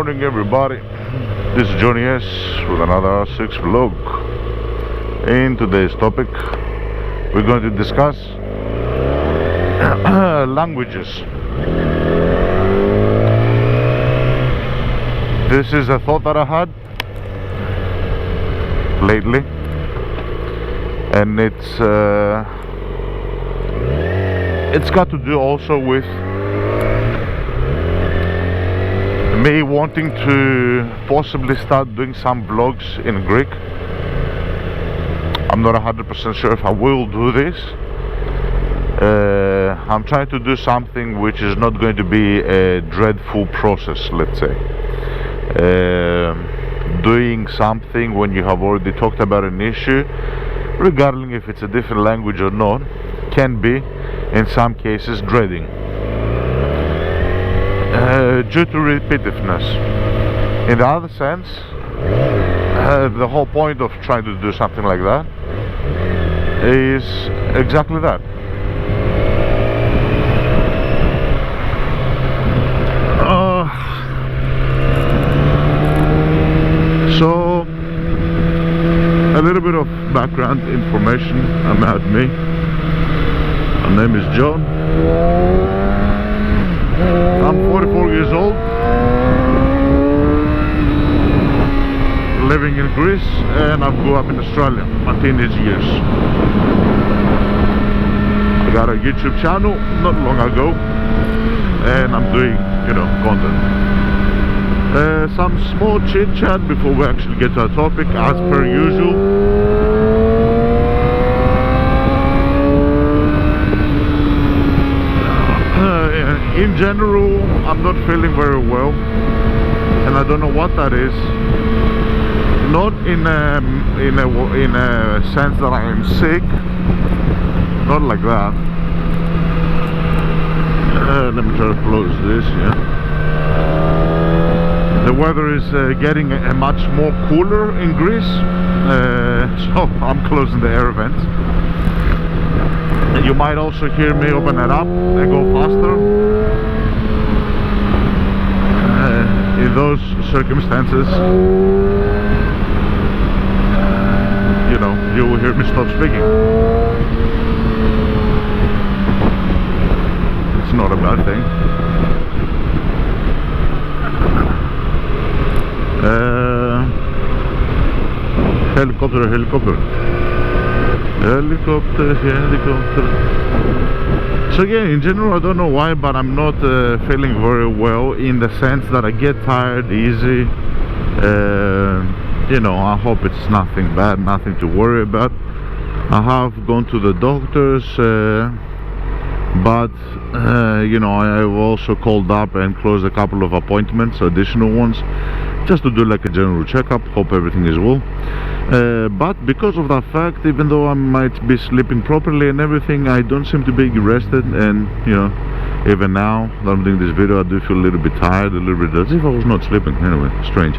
morning, everybody. This is Johnny S with another R6 vlog. In today's topic, we're going to discuss languages. This is a thought that I had lately, and it's got to do also with me wanting to possibly start doing some vlogs in Greek. I'm not 100% sure if I will do this. I'm trying to do something which is not going to be a dreadful process, let's say. Doing something when you have already talked about an issue, regardless if it's a different language or not, can be in some cases dreading. Due to repetitiveness. In the other sense, the whole point of trying to do something like that is exactly that. So, a little bit of background information about me. My name is John. I'm 44 years old, living in Greece, and I grew up in Australia my teenage years. I got a YouTube channel not long ago, and I'm doing, content. Some small chit chat before we actually get to our topic, as per usual. In general, I'm not feeling very well, and I don't know what that is. Not in a sense that I am sick, not like that. Let me try to close this. Yeah. The weather is getting much more cooler in Greece, so I'm closing the air vents. And you might also hear me open it up and go faster. In those circumstances, you will hear me stop speaking. It's not a bad thing. Helicopter. So yeah, in general, I don't know why, but I'm not feeling very well, in the sense that I get tired easy. I hope it's nothing bad, nothing to worry about. I have gone to the doctors, but I've also called up and closed a couple of appointments, additional ones, just to do like a general checkup. Hope everything is well. But because of that fact, even though I might be sleeping properly and everything, I don't seem to be rested, and even now that I'm doing this video, I do feel a little bit tired, a little bit as if I was not sleeping. Anyway, strange.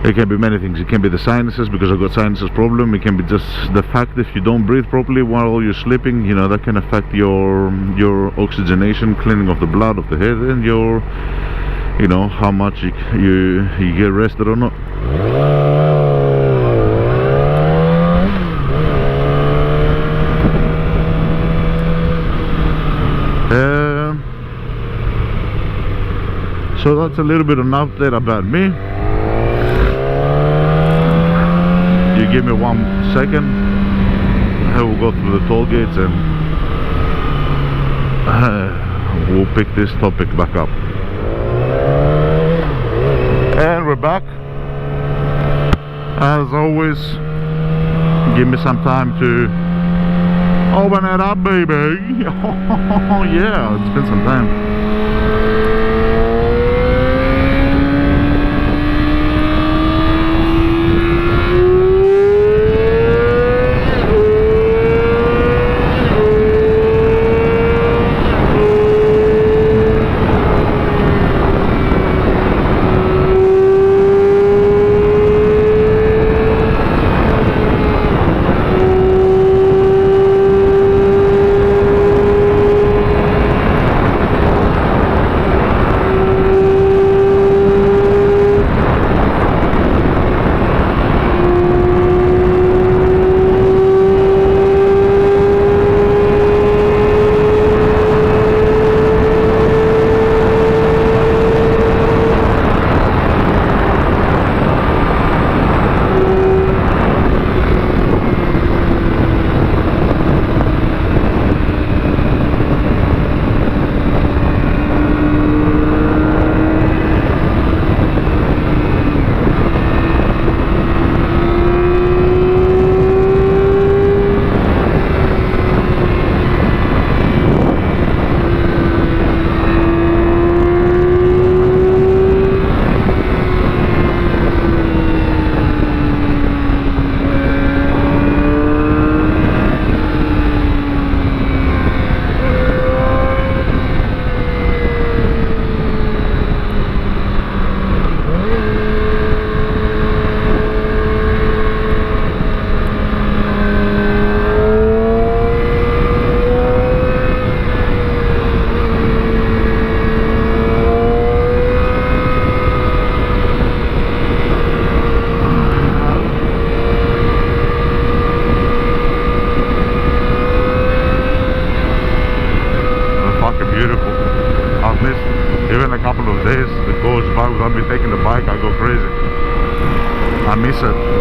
It can be many things. It can be the sinuses, because I've got sinuses problem. It can be just the fact that if you don't breathe properly while you're sleeping, that can affect your oxygenation, cleaning of the blood of the head, and your how much you get rested or not. So that's a little bit of an update about me. You give me 1 second, I will go through the toll gates and we'll pick this topic back up. And we're back. As always, give me some time to open it up, baby. Oh yeah, it's been some time. days it goes by without me taking the bike, I go crazy. I miss it.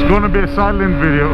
Gonna be a silent video.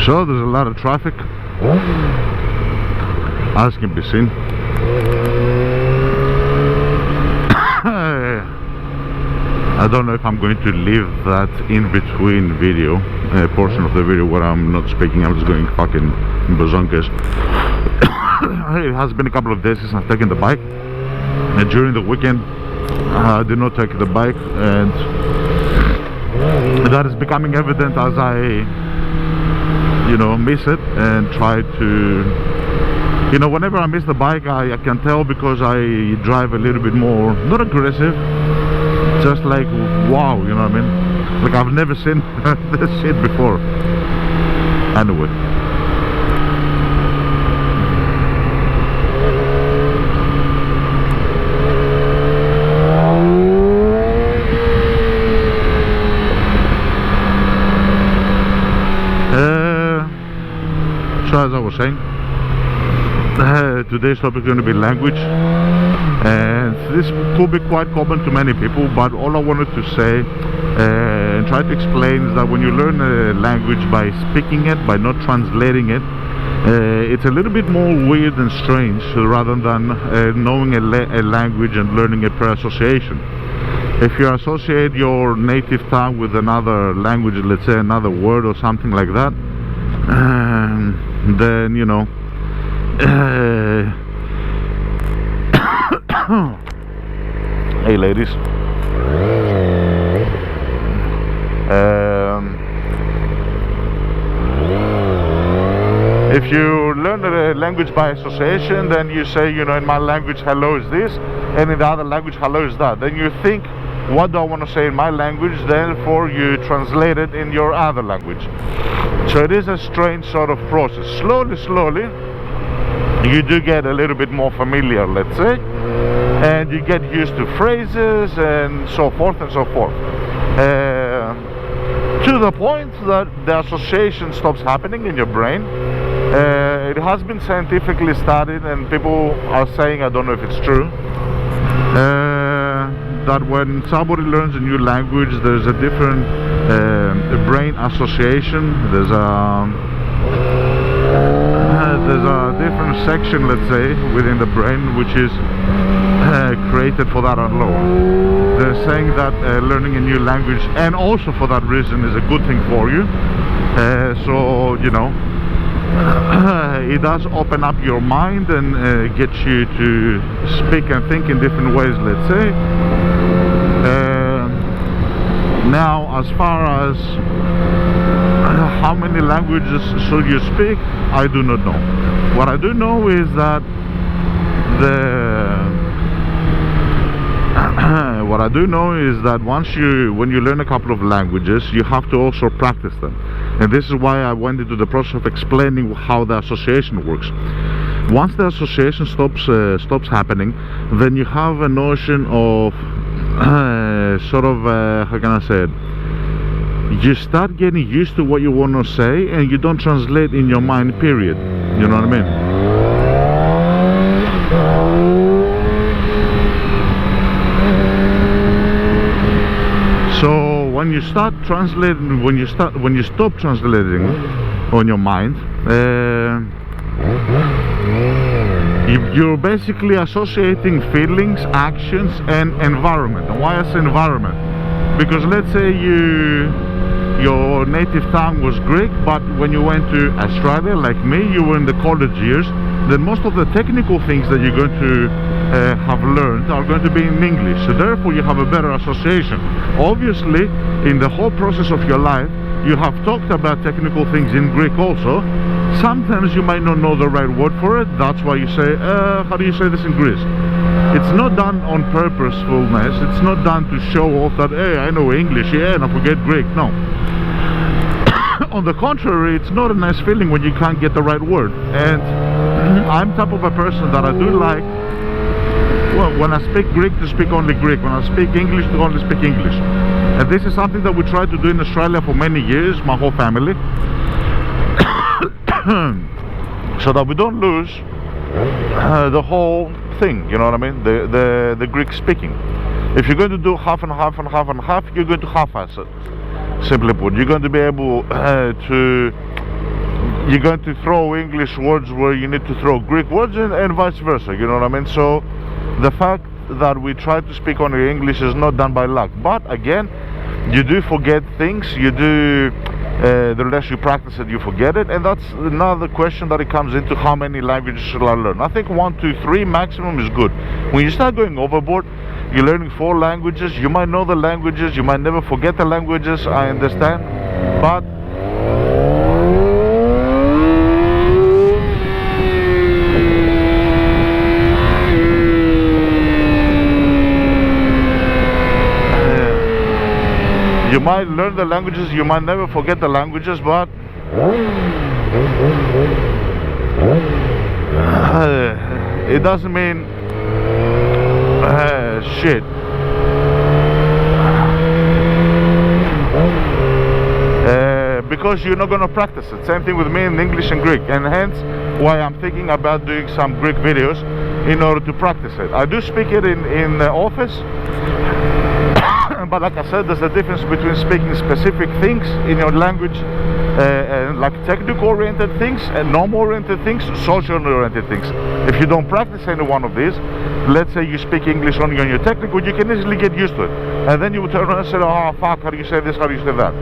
So there's a lot of traffic, as can be seen. I don't know if I'm going to leave that in between video, portion of the video where I'm not speaking. I'm just going fucking bazonkas. It has been a couple of days since I've taken the bike, and during the weekend I did not take the bike, and that is becoming evident as I, you know, miss it and try to, you know, whenever I miss the bike, I can tell because I drive a little bit more, not aggressive, just like wow, you know what I mean? Like I've never seen this shit before. Anyway. So as I was saying, today's topic is going to be language, and this could be quite common to many people, but all I wanted to say and try to explain is that when you learn a language by speaking it, by not translating it, it's a little bit more weird and strange rather than knowing a language and learning it per association. If you associate your native tongue with another language, let's say another word or something like that, then, you know, hey ladies, if you learn a language by association, then you say, you know, in my language hello is this, and in the other language hello is that. Then you think, what do I want to say in my language? Therefore you translate it in your other language. So it is a strange sort of process. Slowly you do get a little bit more familiar, let's say, and you get used to phrases and so forth and so forth, to the point that the association stops happening in your brain. It has been scientifically studied, and people are saying, I don't know if it's true, that when somebody learns a new language, there's a different brain association. There's a different section, let's say, within the brain which is created for that alone. They're saying that learning a new language, and also for that reason, is a good thing for you. So, you know, it does open up your mind and get you to speak and think in different ways, let's say. Now, as far as how many languages should you speak, I do not know. What I do know is that when you learn a couple of languages, you have to also practice them. And this is why I went into the process of explaining how the association works. Once the association stops happening, then you have a notion of sort of how can I say it? You start getting used to what you want to say, and you don't translate in your mind, period. You know what I mean? So when you start translating, when you stop translating on your mind, you're basically associating feelings, actions, and environment. And why I say environment? Because let's say your native tongue was Greek, but when you went to Australia, like me, you were in the college years, then most of the technical things that you're going to have learned are going to be in English. So therefore you have a better association. Obviously, in the whole process of your life, you have talked about technical things in Greek also. Sometimes you might not know the right word for it. That's why you say, how do you say this in Greece? It's not done on purposefulness. It's not done to show off that, hey, I know English, yeah, and I forget Greek. No. On the contrary, it's not a nice feeling when you can't get the right word. And I'm type of a person that I do like, well, when I speak Greek, to speak only Greek. When I speak English, to only speak English. And this is something that we tried to do in Australia for many years, my whole family. So that we don't lose the whole thing, you know what I mean? The Greek speaking. If you're going to do half and half and half and half, you're going to half-ass it. Simply put, you're going to be able to you're going to throw English words where you need to throw Greek words, and vice versa, you know what I mean? So the fact that we try to speak only English is not done by luck, but again, you do forget things, you do the less you practice it, you forget it, and that's another question that it comes into: how many languages should I learn? I think 1, 2, 3 maximum is good. When you start going overboard, you're learning 4 languages, you might know the languages, you might never forget the languages, I understand, but you might learn the languages, you might never forget the languages, but it doesn't mean shit. Because you're not going to practice it. Same thing with me in English and Greek, and hence why I'm thinking about doing some Greek videos in order to practice it. I do speak it in the office, but like I said, there's a difference between speaking specific things in your language, like technical-oriented things, and norm-oriented things, social-oriented things. If you don't practice any one of these, let's say you speak English only on your technical, you can easily get used to it. And then you will turn around and say, oh fuck, how do you say this, how do you say that?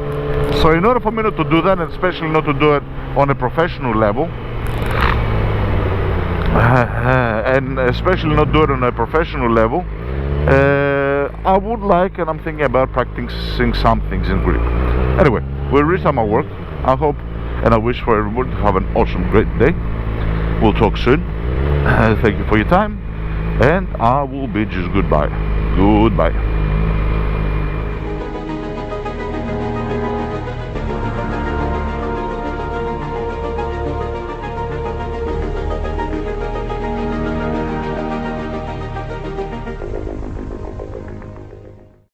So in order for me not to do that, and especially not to do it on a professional level, and especially not do it on a professional level, I would like, and I'm thinking about practicing some things in Greek. Anyway, we'll restart my work. I hope and I wish for everyone to have an awesome, great day. We'll talk soon. Thank you for your time, and I will bid you goodbye. Goodbye.